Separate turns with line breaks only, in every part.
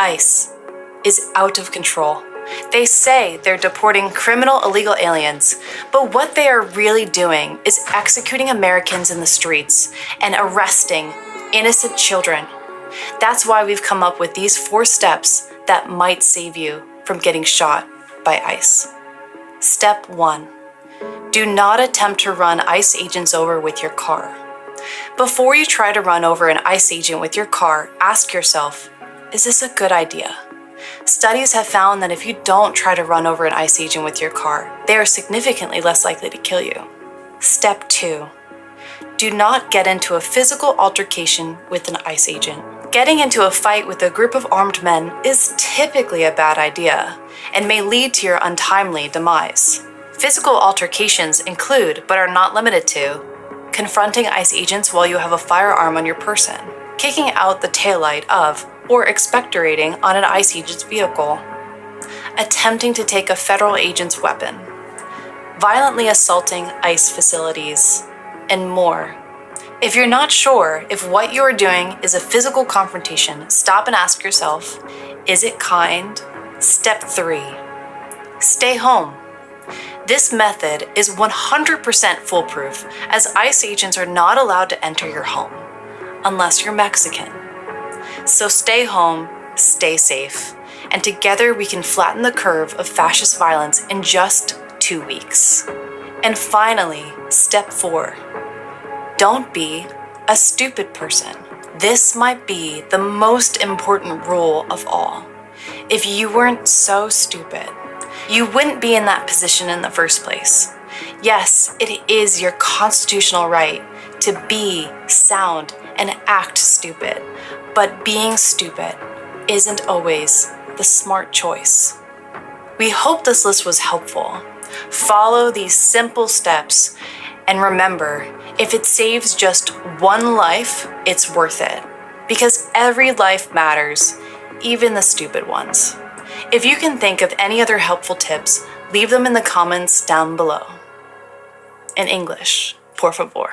ICE is out of control. They say they're deporting criminal illegal aliens, but what they are really doing is executing Americans in the streets and arresting innocent children. That's why we've come up with these 4 steps that might save you from getting shot by ICE. Step 1. Do not attempt to run ICE agents over with your car. Before you try to run over an ICE agent with your car, ask yourself, is this a good idea? Studies have found that if you don't try to run over an ICE agent with your car, they are significantly less likely to kill you. Step 2. Do not get into a physical altercation with an ICE agent. Getting into a fight with a group of armed men is typically a bad idea and may lead to your untimely demise. Physical altercations include, but are not limited to, confronting ICE agents while you have a firearm on your person, kicking out the taillight of or expectorating on an ICE agent's vehicle, attempting to take a federal agent's weapon, violently assaulting ICE facilities, and more. If you're not sure if what you are doing is a physical confrontation, stop and ask yourself, is it kind? Step 3. Stay home. This method is 100% foolproof, as ICE agents are not allowed to enter your home, unless you're Mexican. So stay home, stay safe, and together we can flatten the curve of fascist violence in just 2 weeks. And finally, step 4. Don't be a stupid person. This might be the most important rule of all. If you weren't so stupid, you wouldn't be in that position in the first place. Yes, it is your constitutional right to be sound and act stupid, but being stupid isn't always the smart choice. We hope this list was helpful. Follow these simple steps, and remember, if it saves just one life, it's worth it. Because every life matters, even the stupid ones. If you can think of any other helpful tips, leave them in the comments down below. In English, por favor.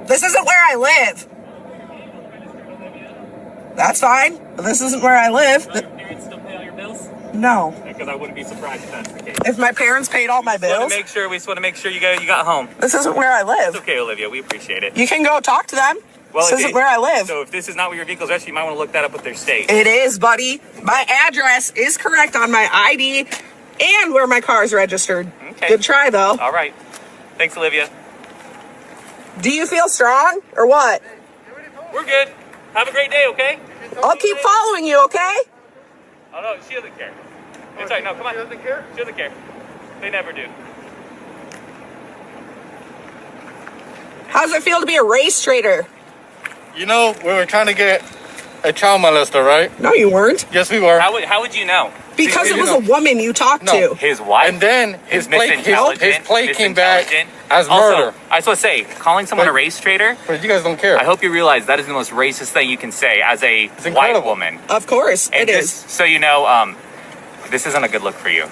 This isn't where I live. That's fine. But this isn't where I live.
Do your parents still pay all your bills?
No.
Because I wouldn't be surprised if that's the case.
If my parents paid all my
We
bills,
just want to make sure you got home.
this isn't where I live.
It's okay, Olivia. We appreciate it.
You can go talk to them.
Well,
This isn't where I live.
So if this is not where your vehicle's registered, you might want to look that up with their state.
It is, buddy. My address is correct on my ID and where my car is registered.
Okay.
Good try, though.
All right. Thanks, Olivia.
Do you feel strong or what?
We're good. Have a great day, okay?
I'll keep following you, okay?
Oh, no, she doesn't care. It's all right. No, come on. She doesn't care? She doesn't care. They never do.
How does it feel to be a race traitor?
You know, we were trying to get a child molester, right?
No, you weren't.
Yes, we were.
How would you know?
Because
See,
it
you
was
know-
a woman you talked
No.
to.
His wife?
And then his plate
misintelligent,
came back
misintelligent.
as
Also,
murder.
I just want to say, calling someone
But-
a race traitor,
But you guys don't care.
I hope you realize that is the most racist thing you can say as a white
incredible.
woman.
Of course,
And
it
just
is.
so you know, this isn't a good look for you.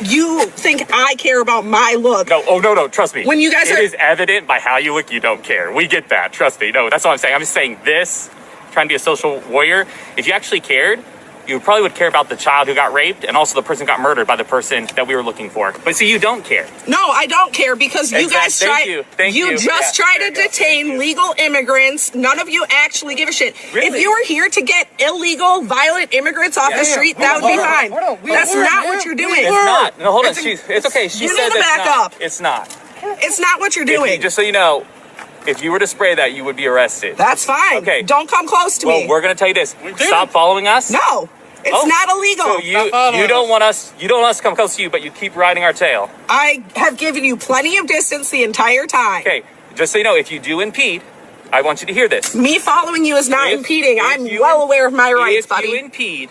You think I care about my look.
No, trust me.
When you guys
It
are-
is evident by how you look, you don't care. We get that, trust me. No, that's all I'm saying. I'm just saying this, trying to be a social warrior. If you actually cared, you probably would care about the child who got raped and also the person who got murdered by the person that we were looking for. But see, you don't care.
No, I don't care because you guys
Thank
try.
you. Thank you.
just
Yeah,
try
there
to
you go.
detain
Thank you.
legal immigrants. None of you actually give a shit.
Really?
If you were here to get illegal, violent immigrants off the
Yeah.
street,
Hold
that
on,
would be
hold on,
fine.
hold on.
That's not what you're doing.
It's not. No, hold on.
It's-
It's okay. She
You
said
need to
that's
back
not.
up.
It's not.
It's not what you're
If you-
doing.
just so you know, if you were to spray that, you would be arrested.
That's fine.
Okay.
Don't come close to
Well,
me.
we're gonna tell you this.
did.
Stop following us.
No, it's
Oh,
not illegal.
So you
following
don't
us.
want us. You don't want us to come close to you, but you keep riding our tail.
I have given you plenty of distance the entire time.
Okay. Just so you know, if you do impede, I want you to hear this.
Me following you is not impeding. I'm well aware of my rights, buddy.
If you impede,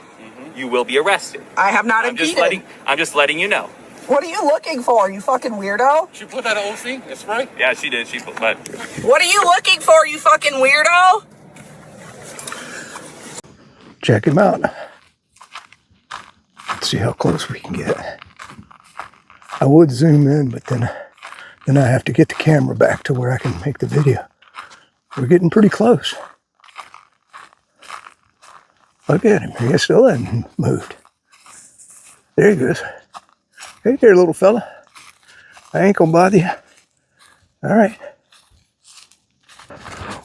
you will be arrested.
I have not impeded.
I'm just letting you know.
What are you looking for, you fucking weirdo?
She put that OC? That's right.
Yeah, she did. But
What are you looking for, you fucking weirdo?
Check him out. Let's see how close we can get. I would zoom in, but then I have to get the camera back to where I can make the video. We're getting pretty close. Look at him. He still hasn't moved. There he goes. Hey there, little fella. I ain't gonna bother you. All right.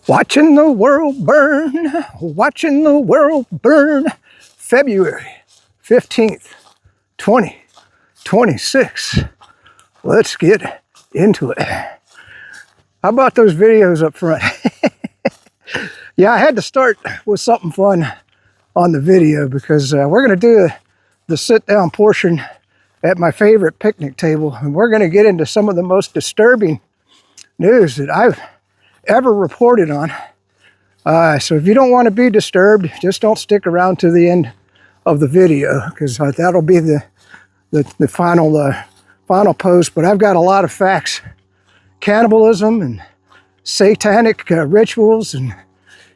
Watching the world burn. Watching the world burn. February 15th, 2026. Let's get into it. How about those videos up front? Yeah, I had to start with something fun on the video because we're going to do the sit-down portion at my favorite picnic table, and we're going to get into some of the most disturbing news that I've ever reported on. So if you don't want to be disturbed, just don't stick around to the end of the video, because that'll be the final post. But I've got a lot of facts: cannibalism and satanic rituals, and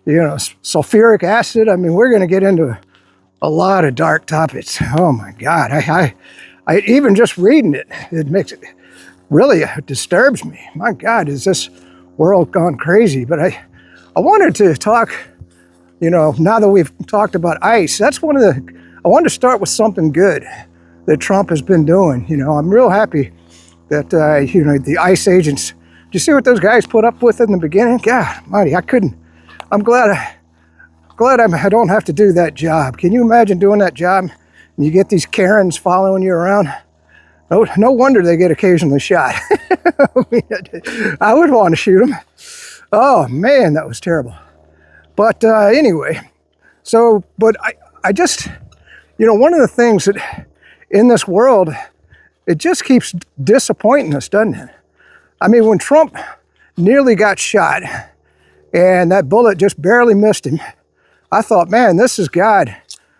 sulfuric acid. I mean, we're going to get into a lot of dark topics. Oh my God! I even just reading it makes it really disturbs me. My God, is this world gone crazy? But I wanted to talk. Now that we've talked about ICE, that's one of the. I wanted to start with something good that Trump has been doing. I'm real happy that, the ICE agents, did you see what those guys put up with in the beginning? God mighty, I couldn't. I'm glad I don't have to do that job. Can you imagine doing that job and you get these Karens following you around? No wonder they get occasionally shot. I would want to shoot them. Oh man, that was terrible. But anyway, but I just, one of the things that in this world, it just keeps disappointing us, doesn't it? I mean, when Trump nearly got shot and that bullet just barely missed him, I thought, man, this is God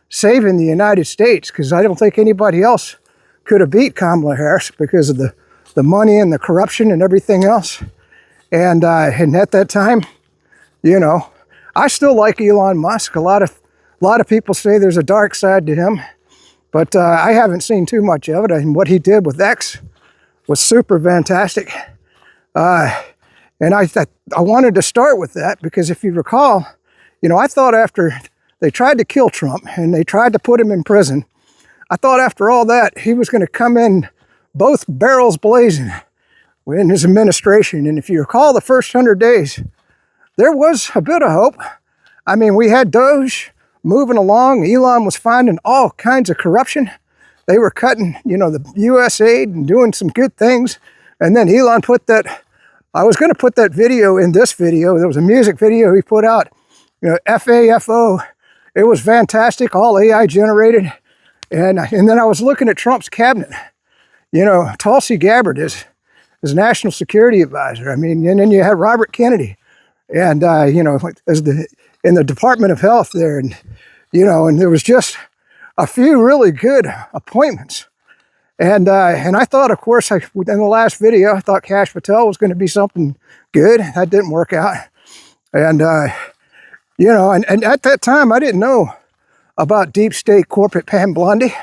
saving the United States, because I don't think anybody else could have beat Kamala Harris because of the money and the corruption and everything else. And at that time, I still like Elon Musk. A lot of people say there's a dark side to him, but I haven't seen too much of it. And what he did with X was super fantastic. And I wanted to start with that because if you recall, I thought after they tried to kill Trump and they tried to put him in prison, I thought after all that, he was going to come in both barrels blazing in his administration. And if you recall the first 100 days, there was a bit of hope. I mean, we had Doge moving along. Elon was finding all kinds of corruption. They were cutting, the U.S. aid and doing some good things. And then Elon put that, I was going to put that video in this video. There was a music video he put out, FAFO. It was fantastic, all AI generated. And then I was looking at Trump's cabinet. Tulsi Gabbard is national security advisor. I mean, and then you had Robert Kennedy. And, as in the Department of Health there. And, and there was just a few really good appointments. And I thought, of course, in the last video, I thought Kash Patel was going to be something good. That didn't work out. And, and at that time, I didn't know about deep state corporate Pam Blundy,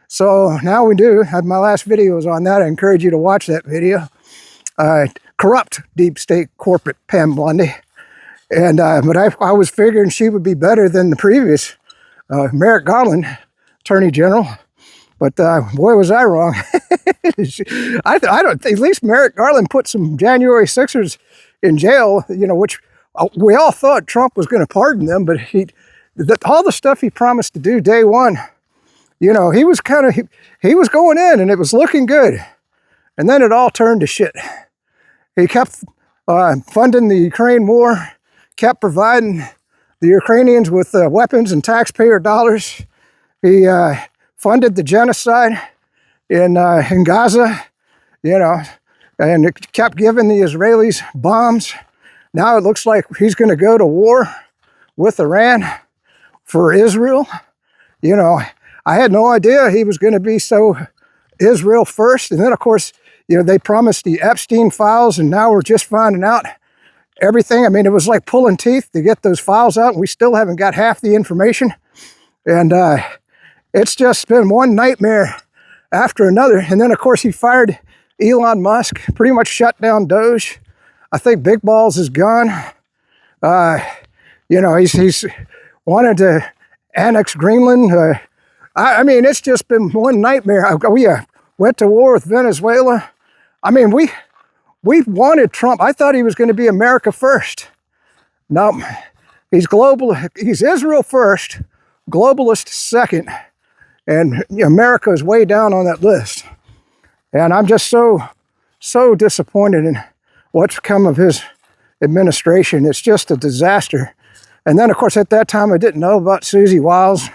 So now we do. My last video was on that. I encourage you to watch that video. Corrupt deep state corporate Pam Blundy. And but I was figuring she would be better than the previous Merrick Garland, Attorney General. But boy, was I wrong. I don't. At least Merrick Garland put some January 6ers in jail. Which we all thought Trump was going to pardon them, but all the stuff he promised to do day one, he was he was going in and it was looking good, and then it all turned to shit. He kept funding the Ukraine war, kept providing the Ukrainians with weapons and taxpayer dollars. He funded the genocide in Gaza, and it kept giving the Israelis bombs. Now it looks like he's going to go to war with Iran for Israel. You know, I had no idea he was going to be so Israel first. And then, of course, you know, they promised the Epstein files, and now we're just finding out everything. I mean, it was like pulling teeth to get those files out, and we still haven't got half the information. And it's just been one nightmare after another. And then, of course, he fired Elon Musk, pretty much shut down Doge. I think Big Balls is gone. You know, he's wanted to annex Greenland. I mean, it's just been one nightmare. We went to war with Venezuela. I mean, we wanted Trump. I thought he was going to be America first. No, he's global. He's Israel first, globalist second, and America is way down on that list. And I'm just so disappointed in what's come of his administration. It's just a disaster. And then, of course, at that time, I didn't know about Susie Wiles.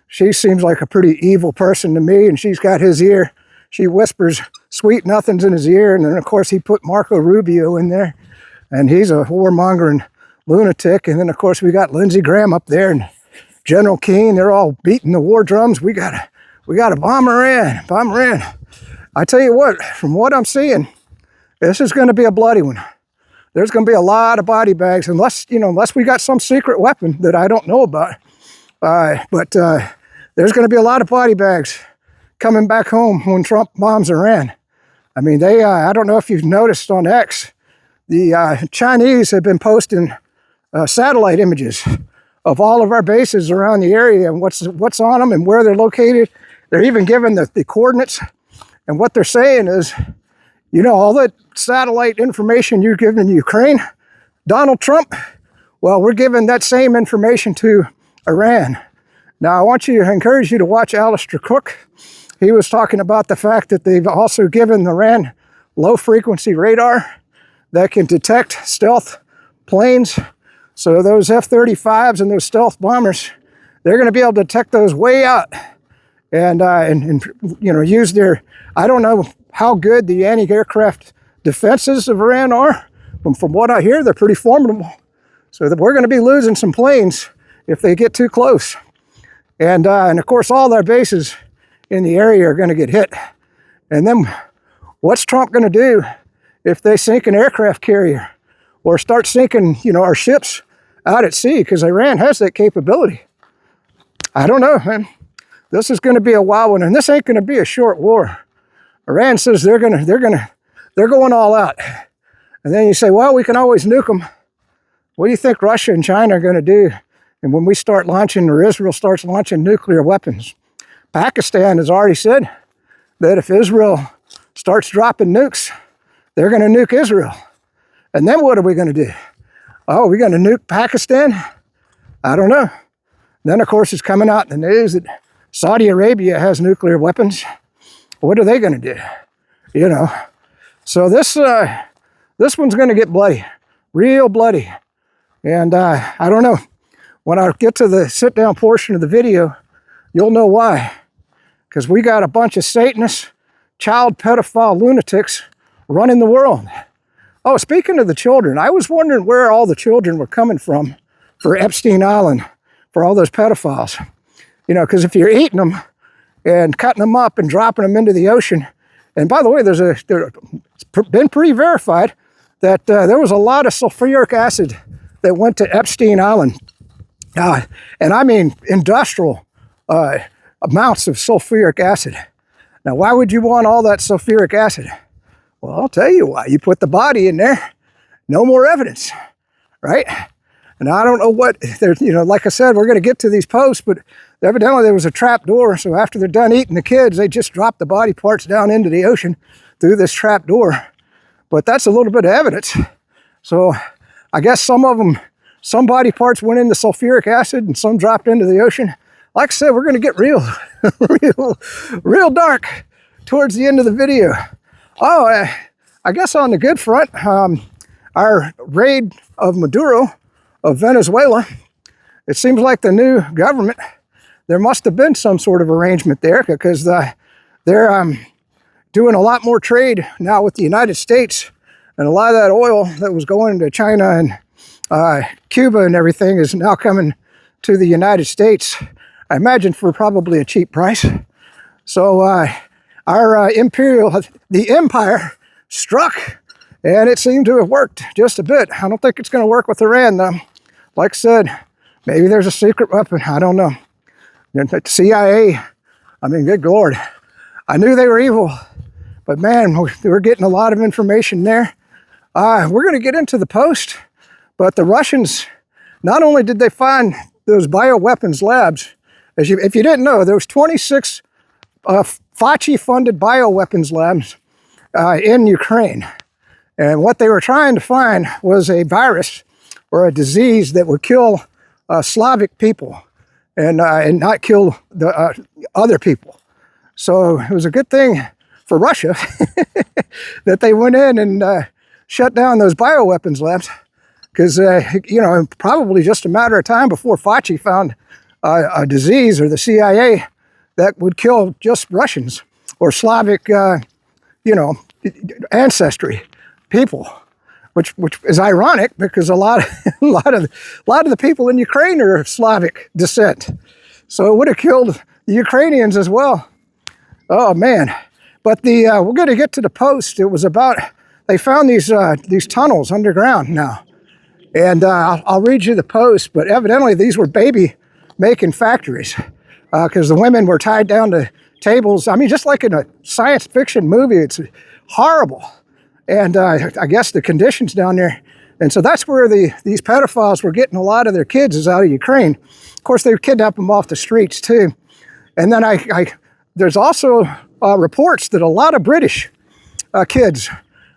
She seems like a pretty evil person to me, and she's got his ear. She whispers sweet nothings in his ear. And then, of course, he put Marco Rubio in there, and he's a warmongering lunatic. And then, of course, we got Lindsey Graham up there and General Keane. They're all beating the war drums. We gotta bomb Iran, bomb Iran. I tell you what, from what I'm seeing, this is going to be a bloody one. There's going to be a lot of body bags, unless we got some secret weapon that I don't know about. But there's going to be a lot of body bags coming back home when Trump bombs Iran. I mean, I don't know if you've noticed on X, the Chinese have been posting satellite images of all of our bases around the area and what's on them and where they're located. They're even giving the coordinates. And what they're saying is, you know, all that satellite information you're giving Ukraine, Donald Trump, well, we're giving that same information to Iran. Now, I encourage you to watch Alistair Cook. He was talking about the fact that they've also given Iran low-frequency radar that can detect stealth planes. So those F-35s and those stealth bombers, they're going to be able to detect those way out and you know, use their, I don't know how good the anti-aircraft defenses of Iran are. But from what I hear, they're pretty formidable. So that we're going to be losing some planes if they get too close. And of course, all their bases in the area are going to get hit. And then what's Trump going to do if they sink an aircraft carrier or start sinking, you know, our ships out at sea? Because Iran has that capability. I don't know, man. This is going to be a wild one, and this ain't going to be a short war. Iran says they're going all out. And then you say, well, we can always nuke them. What do you think Russia and China are going to do? And when we start launching, or Israel starts launching nuclear weapons, Pakistan has already said that if Israel starts dropping nukes, they're going to nuke Israel. And then what are we going to do? Oh, are we going to nuke Pakistan? I don't know. Then, of course, it's coming out in the news that Saudi Arabia has nuclear weapons. What are they going to do? You know. So this one's going to get bloody, real bloody. And I don't know. When I get to the sit-down portion of the video, you'll know why. Because we got a bunch of Satanists, child pedophile lunatics running the world. Oh, speaking of the children, I was wondering where all the children were coming from for Epstein Island, for all those pedophiles. You know, because if you're eating them and cutting them up and dropping them into the ocean, and by the way, it's been pretty verified that there was a lot of sulfuric acid that went to Epstein Island. And I mean industrial amounts of sulfuric acid. Now, why would you want all that sulfuric acid? Well, I'll tell you why. You put the body in there, no more evidence, right? And I don't know what, you know, like I said, we're going to get to these posts, but evidently there was a trap door. So after they're done eating the kids, they just drop the body parts down into the ocean through this trap door. But that's a little bit of evidence. So I guess some body parts went into sulfuric acid and some dropped into the ocean. Like I said, we're going to get real, real dark towards the end of the video. Oh, I guess on the good front, our raid of Maduro, of Venezuela, it seems like the new government, there must have been some sort of arrangement there, because they're doing a lot more trade now with the United States And a lot of that oil that was going to China and Cuba and everything is now coming to the United States, I imagine for probably a cheap price. So the empire struck, and it seemed to have worked just a bit. I don't think it's going to work with Iran, though. Like I said, maybe there's a secret weapon. I don't know. The CIA, I mean, good Lord. I knew they were evil, but man, we're getting a lot of information there. We're going to get into the post, but the Russians, not only did they find those bioweapons labs, if you didn't know, there was 26 Fauci-funded bioweapons labs in Ukraine. And what they were trying to find was a virus or a disease that would kill Slavic people and not kill the other people. So it was a good thing for Russia that they went in and shut down those bioweapons labs, because, probably just a matter of time before Fauci found a disease, or the CIA, that would kill just Russians or Slavic, ancestry people, which is ironic because a lot of the people in Ukraine are of Slavic descent. So it would have killed the Ukrainians as well. Oh man! But we're going to get to the post. It was about, they found these tunnels underground now, and I'll read you the post. But evidently these were baby making factories, because the women were tied down to tables. I mean, just like in a science fiction movie. It's horrible. And I guess the conditions down there. And so that's where these pedophiles were getting a lot of their kids, is out of Ukraine. Of course, they kidnap them off the streets too. And then there's also reports that a lot of British kids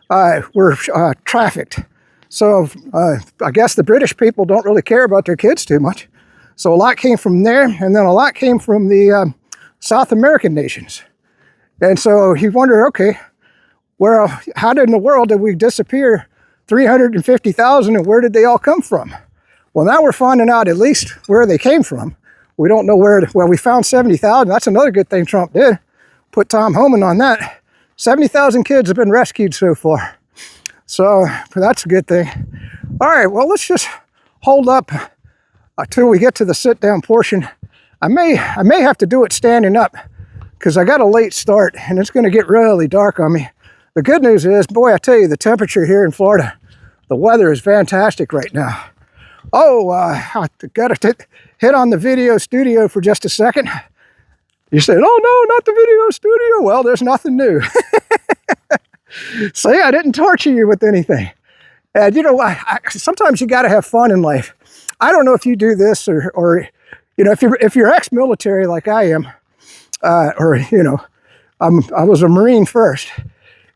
were trafficked. So I guess the British people don't really care about their kids too much. So a lot came from there, and then a lot came from the South American nations. And so he wondered, okay, well, how in the world did we disappear 350,000, and where did they all come from? Well, now we're finding out at least where they came from. We don't know where, well, we found 70,000. That's another good thing Trump did. Put Tom Homan on that. 70,000 kids have been rescued so far. So that's a good thing. All right, well, let's just hold up until we get to the sit down portion. I may have to do it standing up because I got a late start and it's going to get really dark on me. The good news is, boy, I tell you, the temperature here in Florida, the weather is fantastic right now. Oh, I got to hit on the video studio for just a second. You said, oh no, not the video studio. Well, there's nothing new. See, I didn't torture you with anything. And sometimes you got to have fun in life. I don't know if you do this or if you're ex-military like I am, I was a Marine first.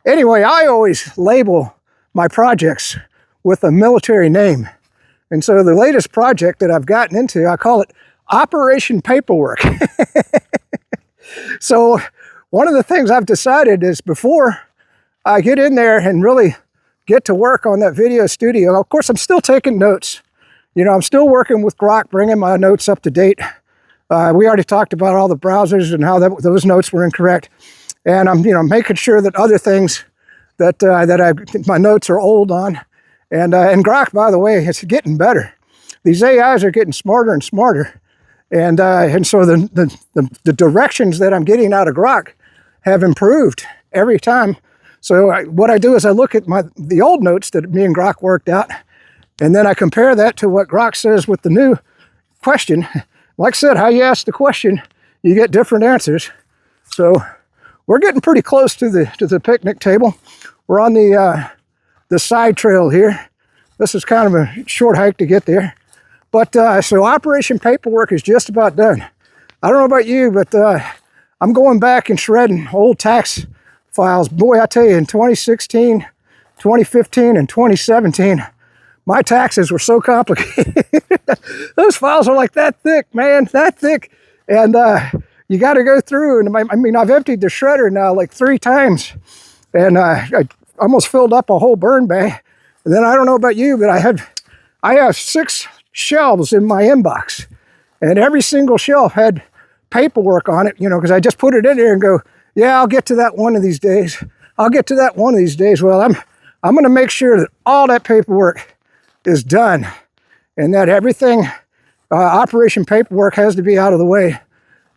Anyway, I always label my projects with a military name. And so the latest project that I've gotten into, I call it Operation Paperwork. So one of the things I've decided is, before I get in there and really get to work on that video studio, of course, I'm still taking notes. I'm still working with Grok, bringing my notes up to date. We already talked about all the browsers and how those notes were incorrect. And I'm, making sure that other things that my notes are old on. And Grok, by the way, it's getting better. These AIs are getting smarter and smarter. And so the directions that I'm getting out of Grok have improved every time. So what I do is I look at the old notes that me and Grok worked out, and then I compare that to what Grok says with the new question. Like I said, how you ask the question, you get different answers. So we're getting pretty close to the picnic table. We're on the side trail here. This is kind of a short hike to get there. But so Operation Paperwork is just about done. I don't know about you, but I'm going back and shredding old tax files. Boy, I tell you, in 2016, 2015, and 2017, my taxes were so complicated. Those files are like that thick, man, that thick. And you got to go through. And I've emptied the shredder now like 3 times. And I almost filled up a whole burn bay. And then I don't know about you, but I have 6 shelves in my inbox. And every single shelf had paperwork on it, because I just put it in there and go, yeah, I'll get to that one of these days. I'll get to that one of these days. Well, I'm going to make sure that all that paperwork is done and that everything, operation paperwork has to be out of the way.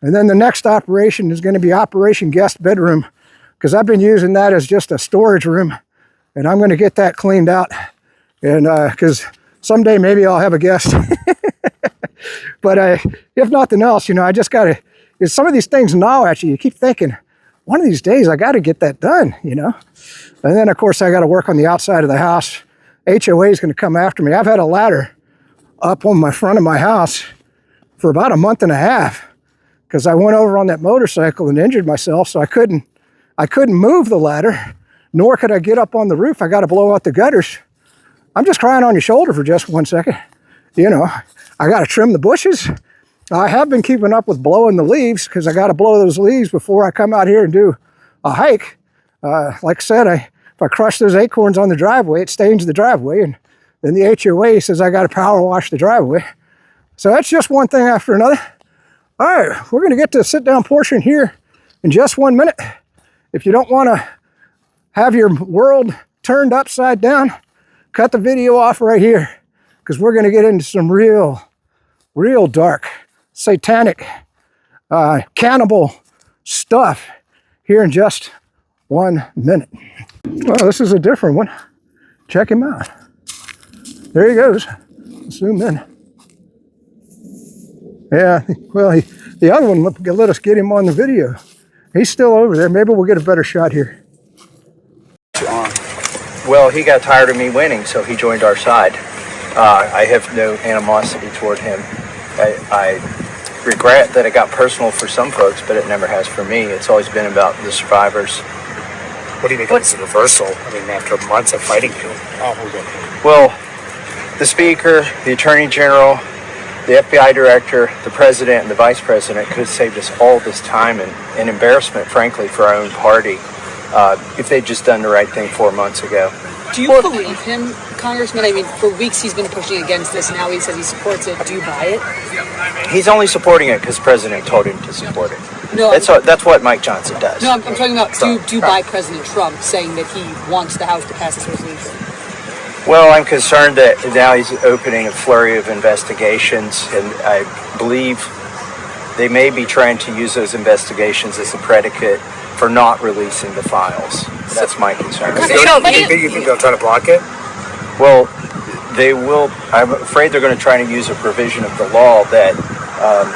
And then the next operation is going to be Operation Guest Bedroom, because I've been using that as just a storage room, and I'm going to get that cleaned out. And because someday maybe I'll have a guest. But if nothing else, you know, I just got to, some of these things gnaw at you. You keep thinking, one of these days I got to get that done, you know. And then, of course, I got to work on the outside of the house. HOA is going to come after me. I've had a ladder up on my front of my house for about a month and a half because I went over on that motorcycle and injured myself, so I couldn't move the ladder, nor could I get up on the roof. I got to blow out the gutters. I'm just crying on your shoulder for just 1 second. You know, I got to trim the bushes. I have been keeping up with blowing the leaves because I got to blow those leaves before I come out here and do a hike. Like I said, if I crush those acorns on the driveway, it stains the driveway, and then the HOA says I got to power wash the driveway. So that's just one thing after another. All right, we're going to get to the sit-down portion here in just 1 minute. If you don't want to have your world turned upside down, cut the video off right here, because we're going to get into some real dark, satanic, cannibal stuff here in just 1 minute. Well, this is a different one. Check him out. There he goes. Zoom in. Yeah, well, the other one let us get him on the video. He's still over there. Maybe we'll get a better shot here.
Well, he got tired of me winning, so he joined our side. I have no animosity toward him. I regret that it got personal for some folks, but it never has for me. It's always been about the survivors.
What do you think of this reversal? I mean, after months of fighting you.
Well, the Speaker, the Attorney General, the FBI Director, the President, and the Vice President could have saved us all this time and embarrassment, frankly, for our own party if they'd just done the right thing 4 months ago.
Do you believe him, Congressman? I mean, for weeks he's been pushing against this. Now he says he supports it. Do you buy it?
He's only supporting it because the President told him to support it.
No,
that's what Mike Johnson does.
No, I'm talking about, do you buy President Trump saying that he wants the House to pass this resolution?
Well, I'm concerned that now he's opening a flurry of investigations, and I believe they may be trying to use those investigations as a predicate for not releasing the files. That's my concern.
Do you think they'll try to block it?
Well, they will. I'm afraid they're going to try to use a provision of the law that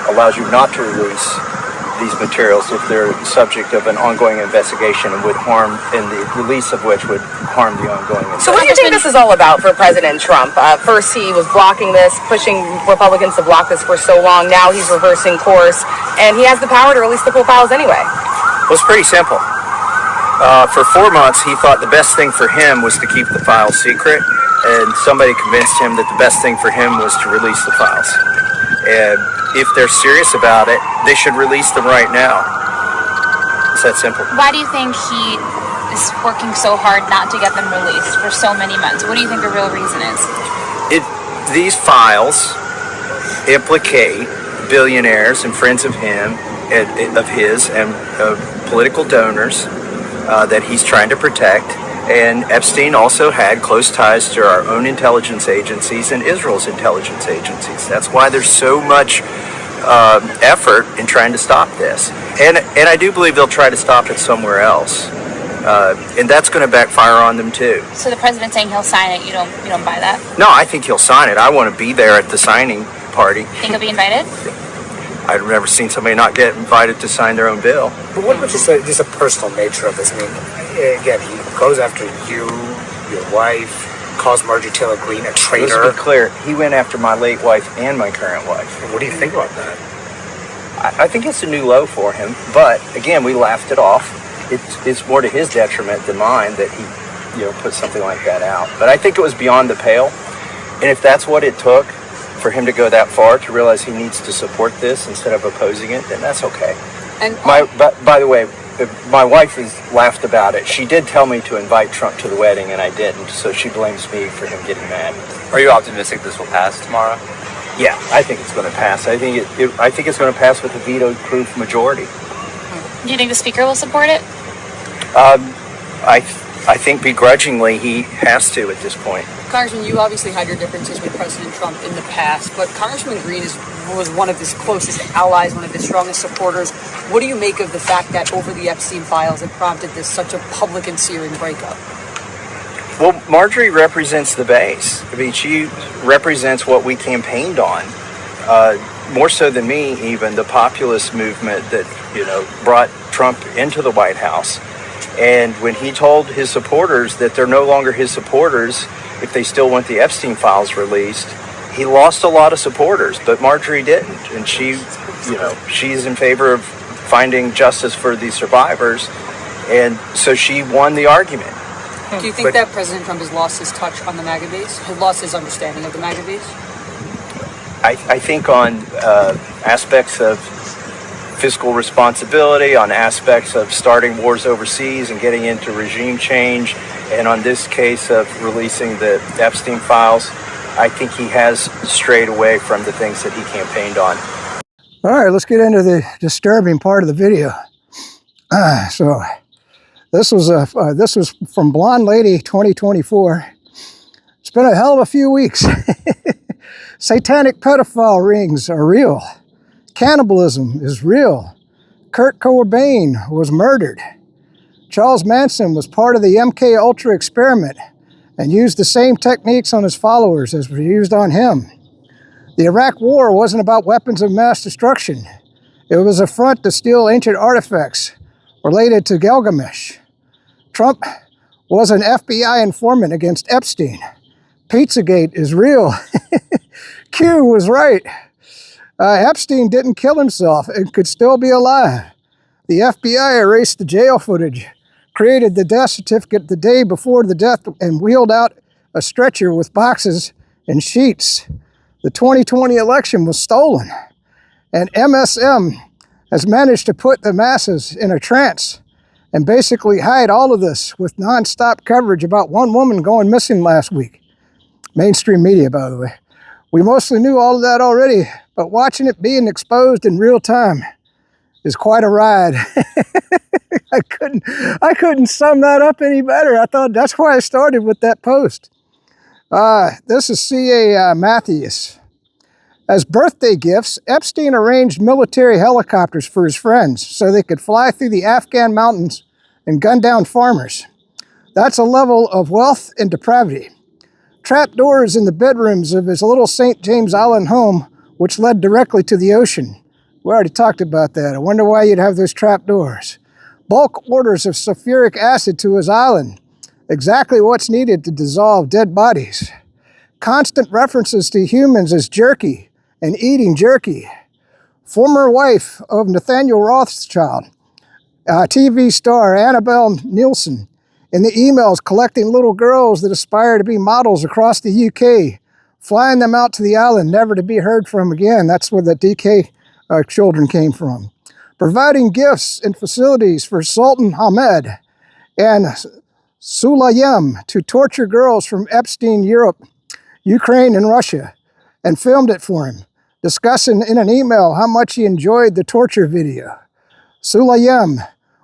allows you not to release these materials if they're subject of an ongoing investigation and would harm, and the release of which would harm the ongoing investigation.
So what do you think this is all about for President Trump? First he was blocking this, pushing Republicans to block this for so long. Now he's reversing course, and he has the power to release the full files anyway.
Well, it's pretty simple. For 4 months, he thought the best thing for him was to keep the files secret, and somebody convinced him that the best thing for him was to release the files. And if they're serious about it, they should release them right now. It's that simple.
Why do you think he is working so hard not to get them released for so many months? What do you think the real reason is?
These files implicate billionaires and friends of him, of his, and political donors that he's trying to protect. And Epstein also had close ties to our own intelligence agencies and Israel's intelligence agencies. That's why there's so much effort in trying to stop this. And I do believe they'll try to stop it somewhere else. And that's going to backfire on them too.
So the president's saying he'll sign it. You don't buy that?
No, I think he'll sign it. I want to be there at the signing party.
Think he'll be invited?
I've never seen somebody not get invited to sign their own bill.
But what about just a personal nature of this? I mean, again, he goes after you, your wife, calls Marjorie Taylor Greene a traitor.
Let's be clear, he went after my late wife and my current wife.
And what do you think about that?
I think it's a new low for him, but again, we laughed it off. It's more to his detriment than mine that he, put something like that out. But I think it was beyond the pale, and if that's what it took for him to go that far to realize he needs to support this instead of opposing it, then that's okay.
And
by the way, my wife has laughed about it. She did tell me to invite Trump to the wedding, and I didn't, so she blames me for him getting mad.
Are you optimistic this will pass tomorrow?
Yeah, I think it's going to pass. I think it's going to pass with a veto-proof majority.
Do you think the speaker will support it?
I I think begrudgingly he has to at this point.
Congressman, you obviously had your differences with President Trump in the past, but Congressman Green was one of his closest allies, one of his strongest supporters. What do you make of the fact that over the Epstein files it prompted this such a public and searing breakup?
Well, Marjorie represents the base. I mean, she represents what we campaigned on, more so than me even, the populist movement that, brought Trump into the White House. And when he told his supporters that they're no longer his supporters if they still want the Epstein files released, he lost a lot of supporters, but Marjorie didn't. And she's in favor of finding justice for the survivors. And so she won the argument.
Do you think that President Trump has lost his touch on the MAGA base, has lost his understanding of the MAGA base?
I think on aspects of fiscal responsibility, on aspects of starting wars overseas and getting into regime change, and on this case of releasing the Epstein files, I think he has strayed away from the things that he campaigned on.
All right, let's get into the disturbing part of the video. So this was from Blonde Lady 2024. It's been a hell of a few weeks. Satanic pedophile rings are real. Cannibalism is real. Kurt Cobain was murdered. Charles Manson was part of the MK Ultra experiment and used the same techniques on his followers as were used on him. The Iraq War wasn't about weapons of mass destruction. It was a front to steal ancient artifacts related to Gilgamesh. Trump was an FBI informant against Epstein. Pizzagate is real. Q was right. Epstein didn't kill himself and could still be alive. The FBI erased the jail footage, created the death certificate the day before the death, and wheeled out a stretcher with boxes and sheets. The 2020 election was stolen, and MSM has managed to put the masses in a trance and basically hide all of this with nonstop coverage about one woman going missing last week. Mainstream media, by the way. We mostly knew all of that already, but watching it being exposed in real time is quite a ride. I couldn't sum that up any better. I thought that's why I started with that post. This is C.A. Matthews. As birthday gifts, Epstein arranged military helicopters for his friends so they could fly through the Afghan mountains and gun down farmers. That's a level of wealth and depravity. Trapdoors in the bedrooms of his little St. James Island home, which led directly to the ocean. We already talked about that. I wonder why you'd have those trapdoors. Bulk orders of sulfuric acid to his island. Exactly what's needed to dissolve dead bodies. Constant references to humans as jerky and eating jerky. Former wife of Nathaniel Rothschild, TV star Annabelle Nielsen, in the emails collecting little girls that aspire to be models across the UK, flying them out to the island, never to be heard from again. That's where the DK children came from. Providing gifts and facilities for Sultan Ahmed and Sulayem to torture girls from Epstein, Europe, Ukraine, and Russia, and filmed it for him, discussing in an email how much he enjoyed the torture video. Sulayem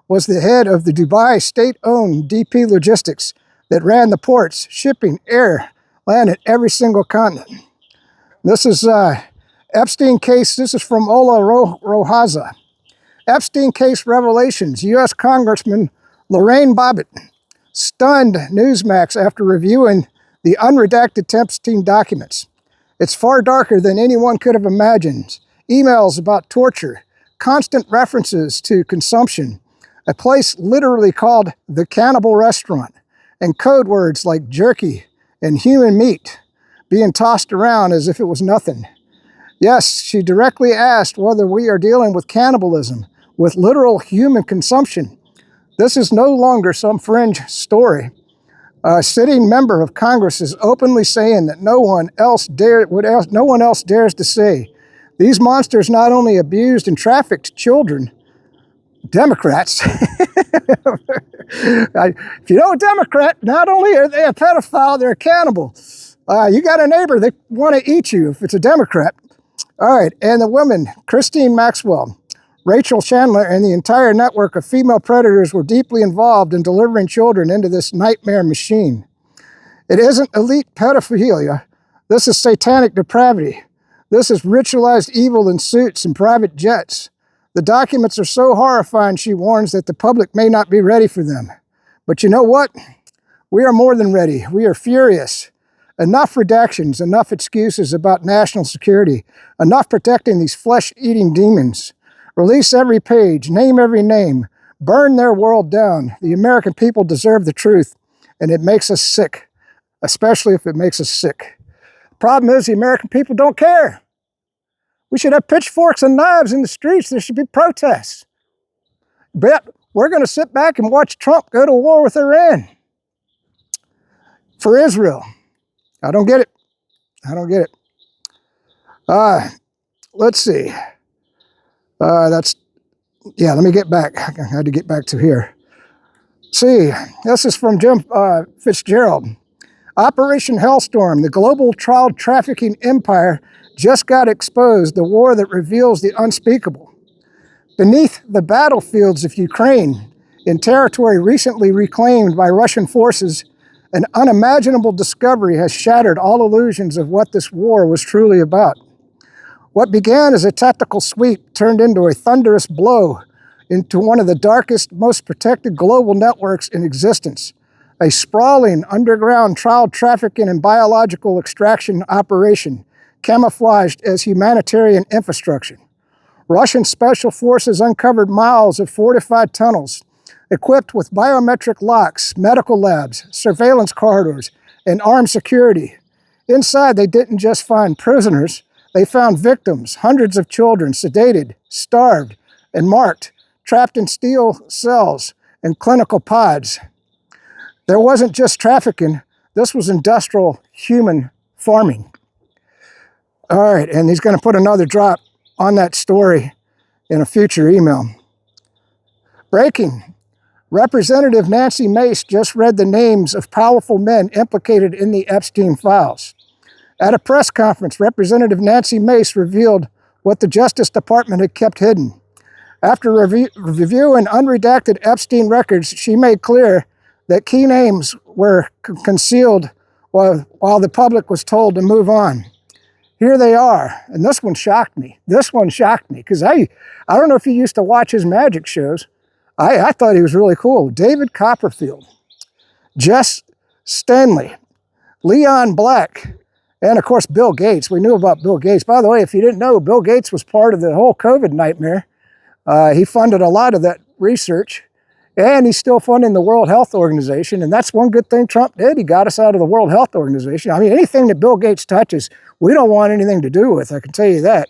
was the head of the Dubai state-owned DP Logistics that ran the ports, shipping, air, land at every single continent. This is Epstein case. This is from Ola Rojaza. Epstein case revelations. U.S. Congressman Lorraine Bobbitt stunned Newsmax after reviewing the unredacted Epstein documents. It's far darker than anyone could have imagined. Emails about torture, constant references to consumption, a place literally called the Cannibal Restaurant, and code words like jerky and human meat being tossed around as if it was nothing. Yes, she directly asked whether we are dealing with cannibalism, with literal human consumption. This is no longer some fringe story. A sitting member of Congress is openly saying that no one else dares to say. These monsters not only abused and trafficked children, Democrats. If you know a Democrat, not only are they a pedophile, they're a cannibal. You got a neighbor that want to eat you if it's a Democrat. All right, and the woman, Christine Maxwell, Rachel Chandler and the entire network of female predators were deeply involved in delivering children into this nightmare machine. It isn't elite pedophilia. This is satanic depravity. This is ritualized evil in suits and private jets. The documents are so horrifying, she warns, that the public may not be ready for them. But you know what? We are more than ready. We are furious. Enough redactions, enough excuses about national security, enough protecting these flesh-eating demons. Release every page, name every name, burn their world down. The American people deserve the truth, and it makes us sick, especially if it makes us sick. The problem is the American people don't care. We should have pitchforks and knives in the streets. There should be protests. But we're going to sit back and watch Trump go to war with Iran for Israel. I don't get it. I don't get it. Let's see. Let me get back. I had to get back to here. See, this is from Jim Fitzgerald. Operation Hellstorm, the global child trafficking empire just got exposed, the war that reveals the unspeakable. Beneath the battlefields of Ukraine, in territory recently reclaimed by Russian forces, an unimaginable discovery has shattered all illusions of what this war was truly about. What began as a tactical sweep turned into a thunderous blow into one of the darkest, most protected global networks in existence, a sprawling underground child trafficking and biological extraction operation camouflaged as humanitarian infrastructure. Russian special forces uncovered miles of fortified tunnels equipped with biometric locks, medical labs, surveillance corridors, and armed security. Inside, they didn't just find prisoners, they found victims, hundreds of children, sedated, starved, and marked, trapped in steel cells and clinical pods. There wasn't just trafficking, this was industrial human farming. All right, and he's going to put another drop on that story in a future email. Breaking. Representative Nancy Mace just read the names of powerful men implicated in the Epstein files. At a press conference, Representative Nancy Mace revealed what the Justice Department had kept hidden. After reviewing unredacted Epstein records, she made clear that key names were concealed while the public was told to move on. Here they are, and this one shocked me. Because I don't know if you used to watch his magic shows. I thought he was really cool. David Copperfield, Jess Stanley, Leon Black, and of course Bill Gates. We knew about Bill Gates. By the way, if you didn't know, Bill Gates was part of the whole COVID nightmare. He funded a lot of that research, and he's still funding the World Health Organization, and that's one good thing Trump did. He got us out of the World Health Organization. I mean, anything that Bill Gates touches, we don't want anything to do with, I can tell you that.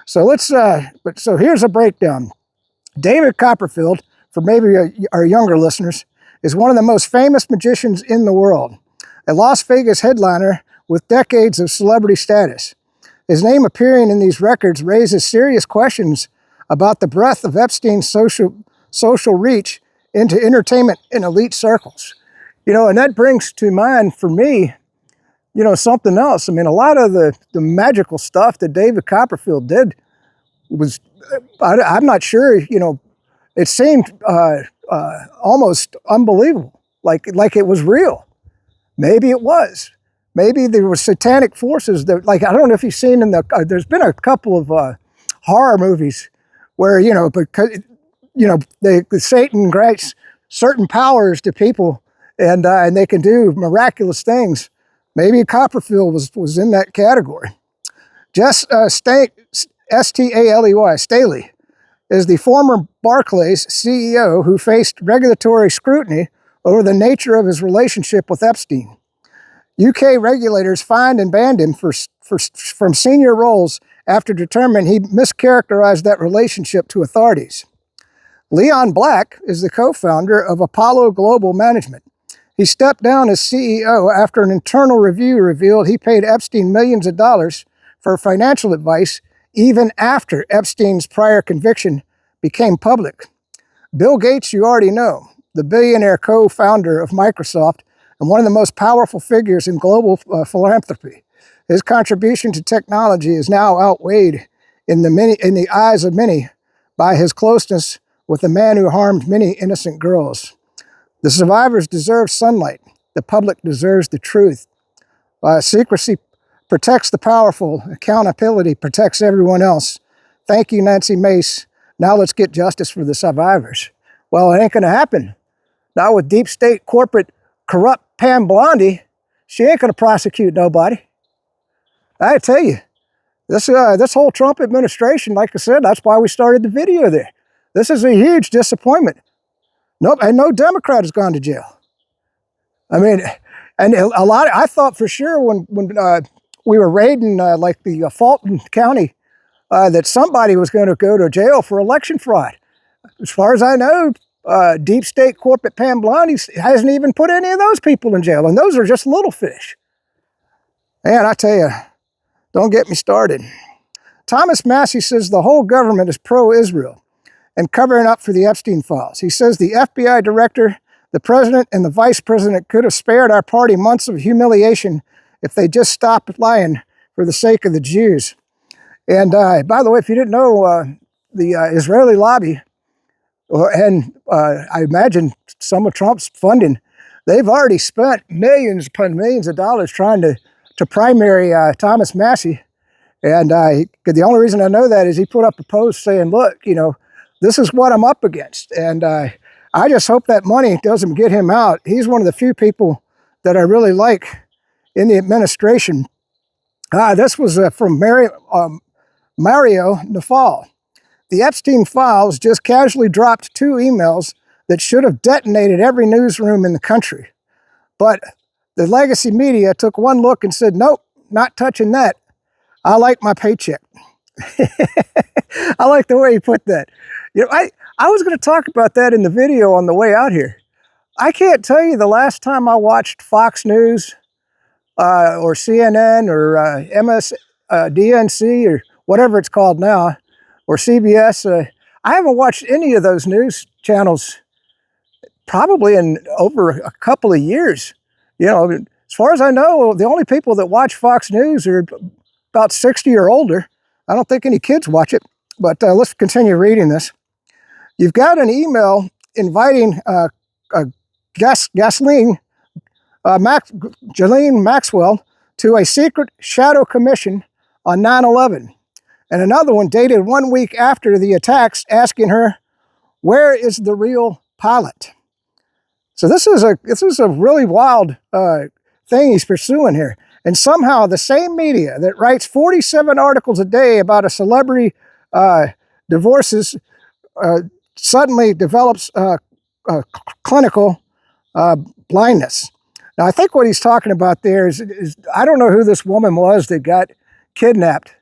So so here's a breakdown. David Copperfield, for maybe our younger listeners, is one of the most famous magicians in the world, a Las Vegas headliner with decades of celebrity status. His name appearing in these records raises serious questions about the breadth of Epstein's social reach into entertainment in elite circles. And that brings to mind for me, something else. I mean, a lot of the magical stuff that David Copperfield did was, I'm not sure, it seemed almost unbelievable, like it was real. Maybe it was. Maybe there were satanic forces that, I don't know if you've seen there's been a couple of horror movies where, because, Satan grants certain powers to people and they can do miraculous things. Maybe Copperfield was in that category. Jess Staley, Staley, is the former Barclays CEO who faced regulatory scrutiny over the nature of his relationship with Epstein. UK regulators fined and banned him from senior roles after determining he mischaracterized that relationship to authorities. Leon Black is the co-founder of Apollo Global Management. He stepped down as CEO after an internal review revealed he paid Epstein millions of dollars for financial advice even after Epstein's prior conviction became public. Bill Gates, you already know, the billionaire co-founder of Microsoft and one of the most powerful figures in global philanthropy. His contribution to technology is now outweighed in the eyes of many by his closeness with the man who harmed many innocent girls. The survivors deserve sunlight. The public deserves the truth. Secrecy protects the powerful. Accountability protects everyone else. Thank you, Nancy Mace. Now let's get justice for the survivors. Well, it ain't going to happen. Not with deep state, corporate, corrupt Pam Blondie. She ain't going to prosecute nobody. I tell you, this whole Trump administration, like I said, that's why we started the video there. This is a huge disappointment. Nope, and no Democrat has gone to jail. I mean, and a lot. I thought for sure when we were raiding like the Fulton County that somebody was going to go to jail for election fraud. As far as I know, deep state corporate Pam Blondie hasn't even put any of those people in jail, and those are just little fish. And I tell you, don't get me started. Thomas Massie says the whole government is pro-Israel and covering up for the Epstein files. He says the FBI director, the president, and the vice president could have spared our party months of humiliation if they just stopped lying for the sake of the Jews. And by the way, if you didn't know, the Israeli lobby, and I imagine some of Trump's funding, they've already spent millions upon millions of dollars trying to primary Thomas Massie. And the only reason I know that is he put up a post saying, look, you know, this is what I'm up against. And I just hope that money doesn't get him out. He's one of the few people that I really like in the administration. This was from Mario Nafal. The Epstein files just casually dropped 2 emails that should have detonated every newsroom in the country. But the legacy media took one look and said, nope, not touching that. I like my paycheck. I like the way he put that. You know, I was going to talk about that in the video on the way out here. I can't tell you the last time I watched Fox News or CNN or MSDNC or whatever it's called now, or CBS. I haven't watched any of those news channels probably in over a couple of years. You know, as far as I know, the only people that watch Fox News are about 60 or older. I don't think any kids watch it, but let's continue reading this. You've got an email inviting Ghislaine Maxwell to a secret shadow commission on 9/11. And another one dated 1 week after the attacks asking her, where is the real pilot? So this is a really wild thing he's pursuing here. And somehow the same media that writes 47 articles a day about a celebrity divorces suddenly develops clinical blindness. Now, I think what he's talking about there is I don't know who this woman was that got kidnapped,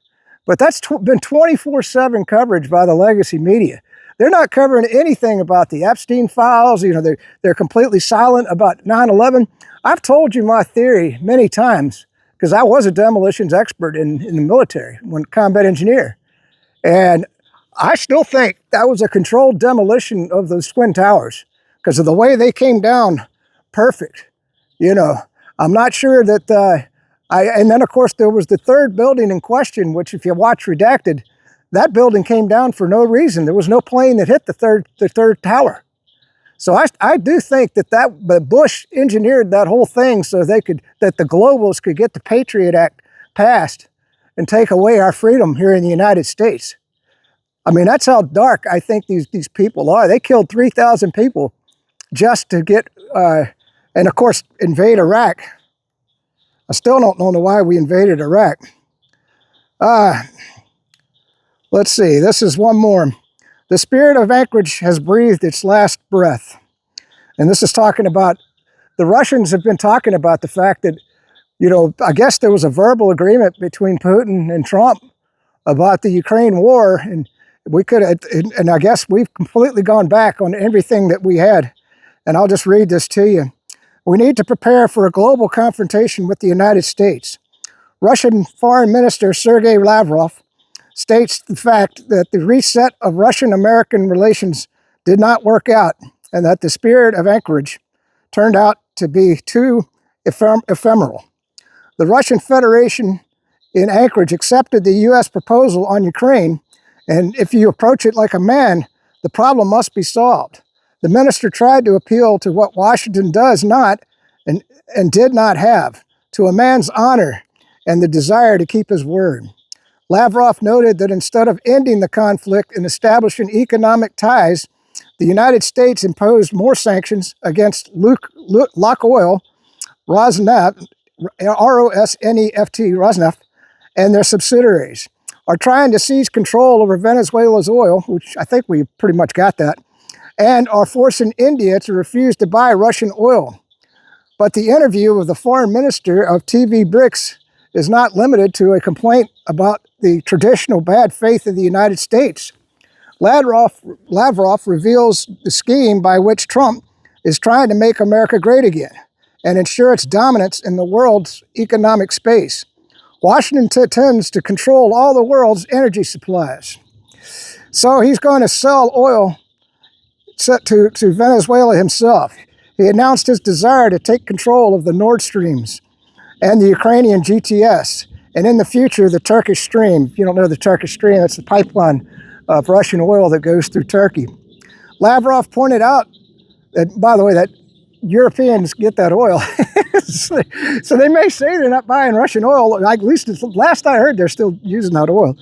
but that's been 24/7 coverage by the legacy media. They're not covering anything about the Epstein files. You know, they're completely silent about 9/11. I've told you my theory many times because I was a demolitions expert in the military, when combat engineer. And I still think that was a controlled demolition of those Twin Towers because of the way they came down perfect. You know, I'm not sure that, and then of course there was the third building in question, which if you watch Redacted, that building came down for no reason. There was no plane that hit the third tower. So I do think that Bush engineered that whole thing so that the globalists could get the Patriot Act passed and take away our freedom here in the United States. I mean, that's how dark I think these people are. They killed 3,000 people just to get, and of course, invade Iraq. I still don't know why we invaded Iraq. Let's see, this is one more. The spirit of Anchorage has breathed its last breath. And this is talking about, the Russians have been talking about the fact that, you know, I guess there was a verbal agreement between Putin and Trump about the Ukraine war, and we could, and I guess we've completely gone back on everything that we had. And I'll just read this to you. We need to prepare for a global confrontation with the United States. Russian Foreign Minister Sergei Lavrov states the fact that the reset of Russian-American relations did not work out and that the spirit of Anchorage turned out to be too ephemeral. The Russian Federation in Anchorage accepted the U.S. proposal on Ukraine And if you approach it like a man, the problem must be solved. The minister tried to appeal to what Washington does not and did not have, to a man's honor and the desire to keep his word. Lavrov noted that instead of ending the conflict and establishing economic ties, the United States imposed more sanctions against Lukoil, Rosneft, R-O-S-N-E-F-T, Rosneft, and their subsidiaries, are trying to seize control over Venezuela's oil, which I think we pretty much got that, and are forcing India to refuse to buy Russian oil. But the interview of the foreign minister of TV BRICS is not limited to a complaint about the traditional bad faith of the United States. Lavrov reveals the scheme by which Trump is trying to make America great again and ensure its dominance in the world's economic space. Washington intends to control all the world's energy supplies. So he's going to sell oil to Venezuela himself. He announced his desire to take control of the Nord Streams and the Ukrainian GTS, and in the future, the Turkish Stream. If you don't know the Turkish Stream, that's the pipeline of Russian oil that goes through Turkey. Lavrov pointed out that, by the way, that Europeans get that oil. So they may say they're not buying Russian oil. At least last I heard, they're still using that oil.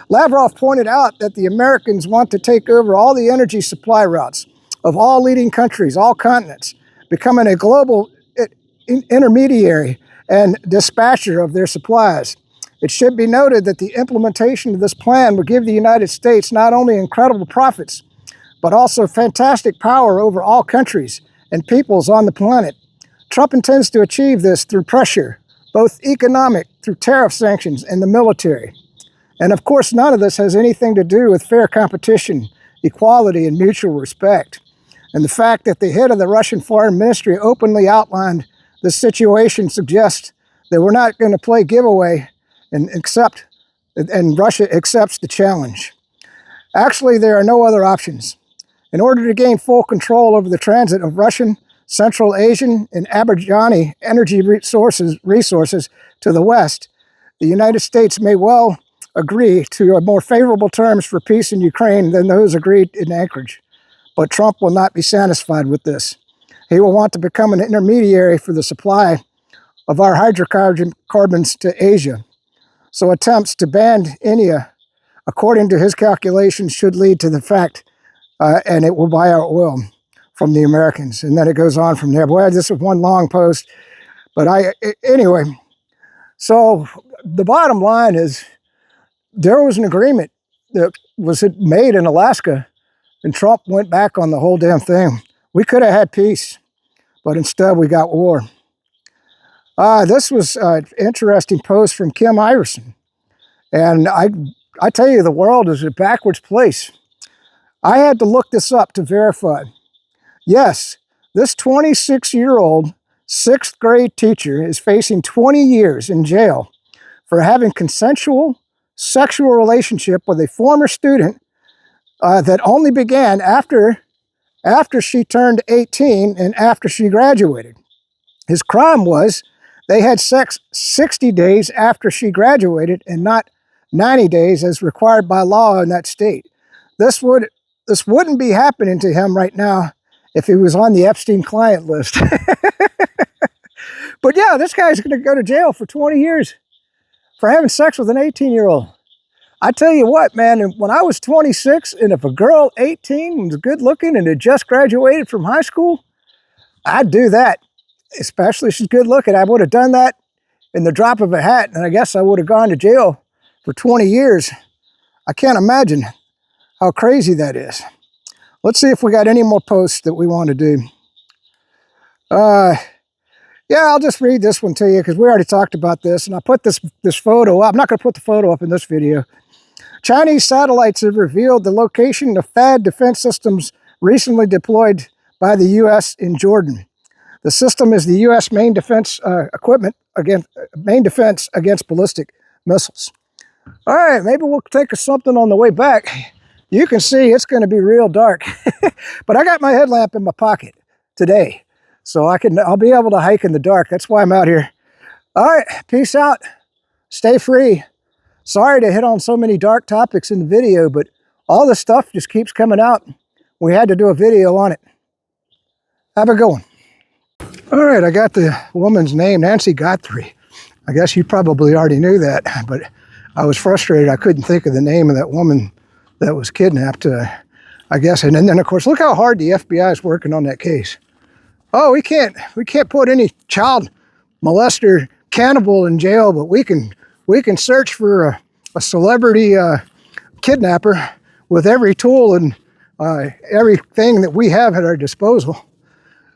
Lavrov pointed out that the Americans want to take over all the energy supply routes of all leading countries, all continents, becoming a global intermediary and dispatcher of their supplies. It should be noted that the implementation of this plan would give the United States not only incredible profits, but also fantastic power over all countries and peoples on the planet. Trump intends to achieve this through pressure, both economic, through tariff sanctions, and the military. And of course, none of this has anything to do with fair competition, equality, and mutual respect. And the fact that the head of the Russian Foreign Ministry openly outlined the situation suggests that we're not going to play giveaway and Russia accepts the challenge. Actually, there are no other options. In order to gain full control over the transit of Russian, Central Asian, and Azerbaijani energy resources to the West, the United States may well agree to more favorable terms for peace in Ukraine than those agreed in Anchorage. But Trump will not be satisfied with this. He will want to become an intermediary for the supply of our hydrocarbons to Asia. So attempts to ban India, according to his calculations, should lead to the fact, and it will buy our oil from the Americans. And then it goes on from there. Boy, this is one long post. But anyway, so the bottom line is there was an agreement that was made in Alaska, and Trump went back on the whole damn thing. We could have had peace, but instead we got war. This was an interesting post from Kim Iverson. And I tell you, the world is a backwards place. I had to look this up to verify. Yes, this 26-year-old sixth grade teacher is facing 20 years in jail for having consensual sexual relationship with a former student that only began after she turned 18 and after she graduated. His crime was they had sex 60 days after she graduated and not 90 days as required by law in that state. This wouldn't be happening to him right now if he was on the Epstein client list. But yeah, this guy's going to go to jail for 20 years for having sex with an 18-year-old. I tell you what, man, when I was 26, and if a girl 18 was good looking and had just graduated from high school, I'd do that. Especially if she's good looking. I would have done that in the drop of a hat, and I guess I would have gone to jail for 20 years. I can't imagine how crazy that is. Let's see if we got any more posts that we want to do. Yeah, I'll just read this one to you because we already talked about this, and I put this photo up. I'm not going to put the photo up in this video. Chinese satellites have revealed the location of THAAD defense systems recently deployed by the U.S. in Jordan. The system is the U.S. main defense against ballistic missiles. All right, maybe we'll take something on the way back. You can see it's going to be real dark, but I got my headlamp in my pocket today, so I'll be able to hike in the dark. That's why I'm out here. All right, peace out. Stay free. Sorry to hit on so many dark topics in the video, but all this stuff just keeps coming out. We had to do a video on it. Have a good one. All right, I got the woman's name, Nancy Guthrie. I guess you probably already knew that, but I was frustrated. I couldn't think of the name of that woman that was kidnapped, I guess. And then, of course, look how hard the FBI is working on that case. Oh, we can't put any child molester cannibal in jail, but we can search for a celebrity kidnapper with every tool and everything that we have at our disposal.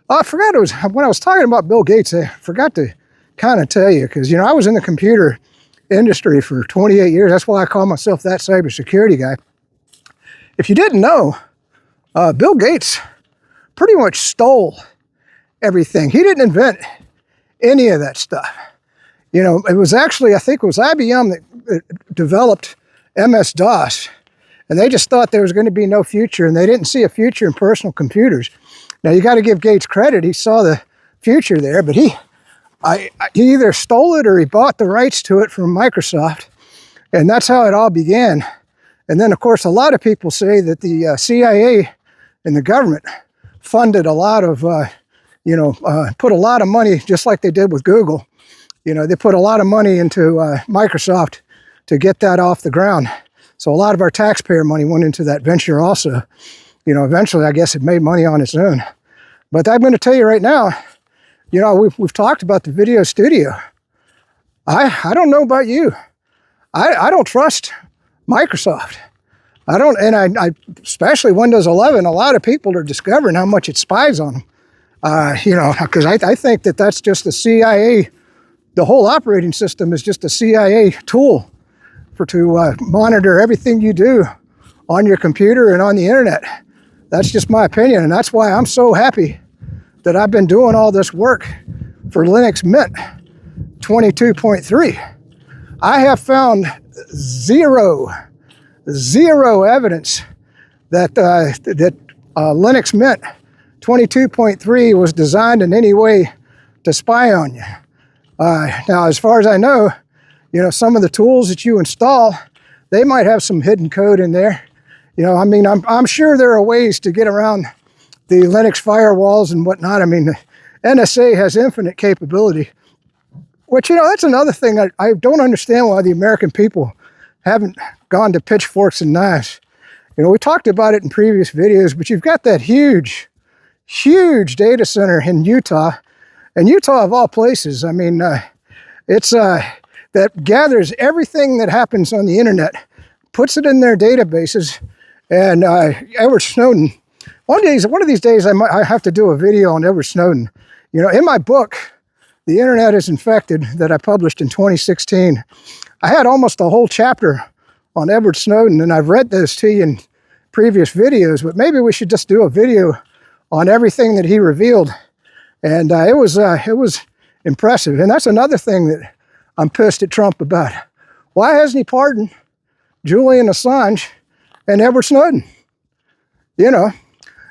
I forgot when I was talking about Bill Gates, I forgot to kind of tell you, because, you know, I was in the computer industry for 28 years. That's why I call myself that cybersecurity guy. If you didn't know, Bill Gates pretty much stole everything. He didn't invent any of that stuff. You know, it was actually, I think it was IBM that developed MS-DOS, and they just thought there was going to be no future, and they didn't see a future in personal computers. Now, you got to give Gates credit. He saw the future there, but he either stole it or he bought the rights to it from Microsoft, and that's how it all began. And then, of course, a lot of people say that the CIA and the government funded a lot of, put a lot of money, just like they did with Google. You know, they put a lot of money into Microsoft to get that off the ground. So a lot of our taxpayer money went into that venture also. You know, eventually, I guess it made money on its own. But I'm going to tell you right now, you know, we've talked about the video studio. I don't know about you. I don't trust Microsoft. I don't, and I especially Windows 11, a lot of people are discovering how much it spies on them. Because I think that that's just the CIA, the whole operating system is just a CIA tool to monitor everything you do on your computer and on the internet. That's just my opinion, and that's why I'm so happy that I've been doing all this work for Linux Mint 22.3. I have found zero evidence that Linux Mint 22.3 was designed in any way to spy on you. Now, as far as I know, you know, some of the tools that you install, they might have some hidden code in there. You know, I mean, I'm sure there are ways to get around the Linux firewalls and whatnot. I mean, the NSA has infinite capability, which, you know, that's another thing. I don't understand why the American people haven't gone to pitchforks and knives. You know, we talked about it in previous videos, but you've got that huge data center in Utah, and Utah of all places. I mean, it's that gathers everything that happens on the internet, puts it in their databases, and Edward Snowden. One of these days, I have to do a video on Edward Snowden. You know, in my book, The Internet is Infected, that I published in 2016, I had almost a whole chapter on Edward Snowden, and I've read those to you in previous videos, but maybe we should just do a video on everything that he revealed. And it was impressive. And that's another thing that I'm pissed at Trump about. Why hasn't he pardoned Julian Assange and Edward Snowden? You know,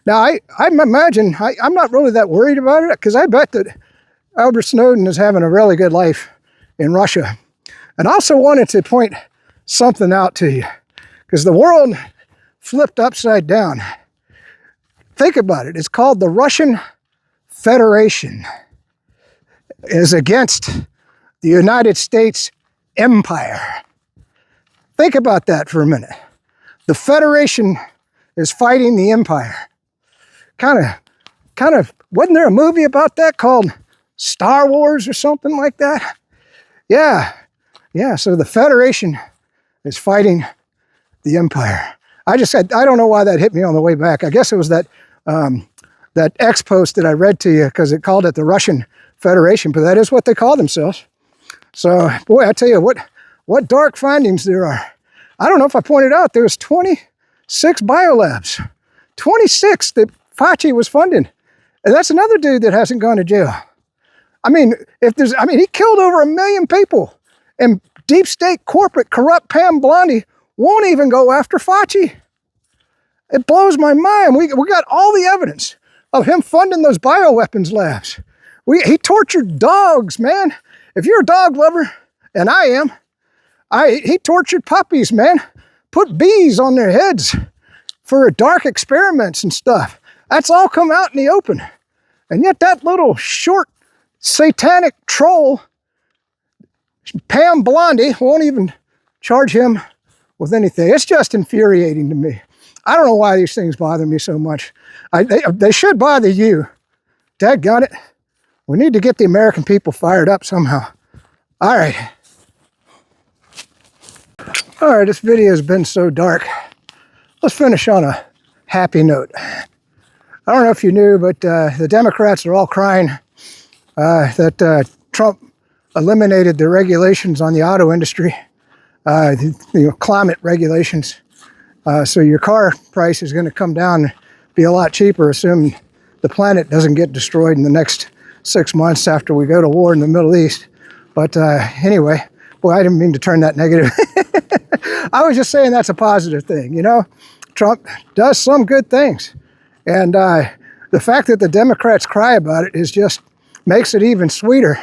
now I imagine, I'm not really that worried about it, because I bet that Edward Snowden is having a really good life in Russia. And I also wanted to point something out to you, because the world flipped upside down. Think about it. It's called the Russian Federation. It is against the United States Empire. Think about that for a minute. The Federation is fighting the Empire. Kind of, wasn't there a movie about that called Star Wars or something like that? Yeah, so the Federation is fighting the Empire. I don't know why that hit me on the way back. I guess it was that X post that I read to you, because it called it the Russian Federation, but that is what they call themselves. So, boy, I tell you what dark findings there are. I don't know if I pointed out, there was 26 biolabs. 26 that Fauci was funding. And that's another dude that hasn't gone to jail. I mean, he killed over 1 million people. And deep state corporate corrupt Pam Blondie won't even go after Fauci. It blows my mind. We got all the evidence of him funding those bioweapons labs. He tortured dogs, man. If you're a dog lover, and I am, he tortured puppies, man. put bees on their heads for dark experiments and stuff. That's all come out in the open. And yet that little short satanic troll, Pam Blondie, won't even charge him with anything. It's just infuriating to me. I don't know why these things bother me so much. They should bother you. Daggone it. We need to get the American people fired up somehow. All right. All right, this video has been so dark. Let's finish on a happy note. I don't know if you knew, but the Democrats are all crying that Trump eliminated the regulations on the auto industry, the climate regulations. So your car price is going to come down and be a lot cheaper, assuming the planet doesn't get destroyed in the next 6 months after we go to war in the Middle East. But anyway, boy, I didn't mean to turn that negative. I was just saying that's a positive thing, you know? Trump does some good things. And the fact that the Democrats cry about it is just makes it even sweeter.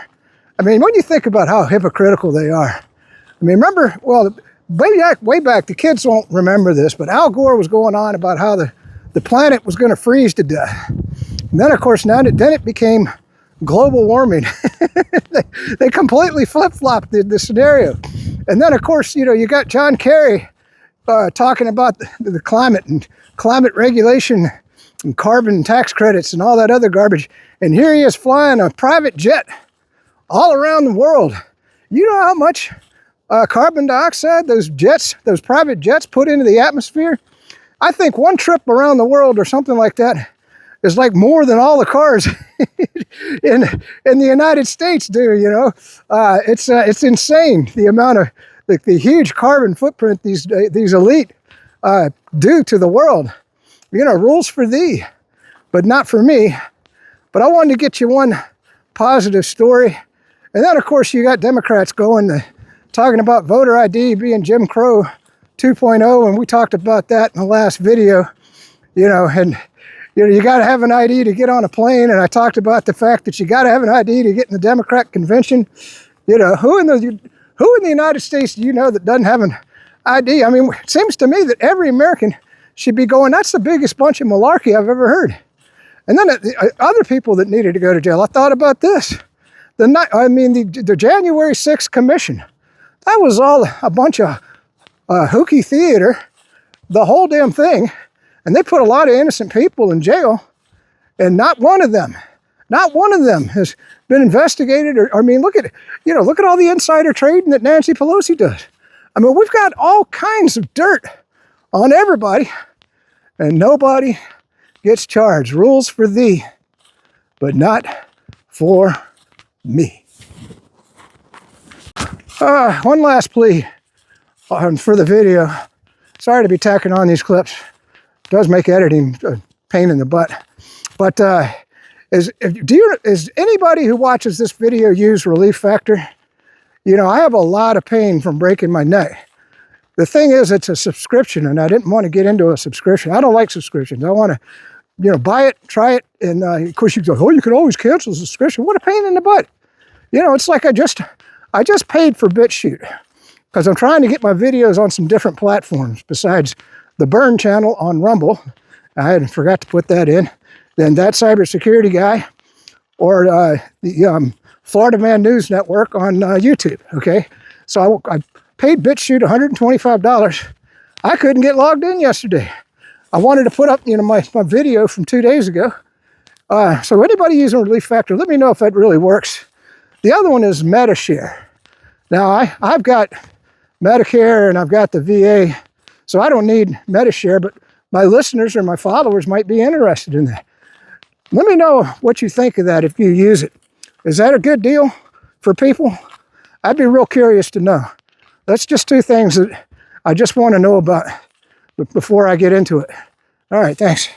I mean, when you think about how hypocritical they are. I mean, remember, well, way back, the kids won't remember this, but Al Gore was going on about how the planet was going to freeze to death. And then, of course, then it became global warming. they completely flip-flopped the scenario. And then, of course, you know, you got John Kerry talking about the climate and climate regulation and carbon tax credits and all that other garbage. And here he is flying a private jet all around the world. You know how much carbon dioxide those private jets put into the atmosphere? I think one trip around the world or something like that is like more than all the cars in the United States do, you know. It's insane the amount of the huge carbon footprint these elite do to the world. You know, rules for thee, but not for me. But I wanted to get you one positive story. And then, of course, you got Democrats talking about voter ID being Jim Crow 2.0, and we talked about that in the last video, you know, and you know, you got to have an ID to get on a plane, and I talked about the fact that you got to have an ID to get in the Democrat convention. You know, who in the United States do you know that doesn't have an ID? I mean, it seems to me that every American should be going, that's the biggest bunch of malarkey I've ever heard. And then other people that needed to go to jail, I thought about this. The January 6th commission, that was all a bunch of hooky theater, the whole damn thing. And they put a lot of innocent people in jail, and not one of them has been investigated. Or I mean, look at all the insider trading that Nancy Pelosi does. I mean, we've got all kinds of dirt on everybody, and nobody gets charged. Rules for thee, but not for me. One last plea for the video. Sorry to be tacking on these clips. It does make editing a pain in the butt. But is anybody who watches this video use Relief Factor? You know, I have a lot of pain from breaking my neck. The thing is, it's a subscription, and I didn't want to get into a subscription. I don't like subscriptions. I want to, you know, buy it, try it, and of course you go, oh, you can always cancel a subscription. What a pain in the butt. You know, it's like I just paid for BitChute because I'm trying to get my videos on some different platforms besides the Burn channel on Rumble. I forgot to put that in. Then that cybersecurity guy, or the Florida Man News Network on YouTube. Okay, so I paid BitChute $125. I couldn't get logged in yesterday. I wanted to put up, you know, my video from 2 days ago. So anybody using Relief Factor, let me know if that really works. The other one is MediShare. Now I've got Medicare and I've got the VA, so I don't need MediShare, but my listeners or my followers might be interested in that. Let me know what you think of that if you use it. Is that a good deal for people? I'd be real curious to know. That's just two things that I just want to know about before I get into it. All right, thanks.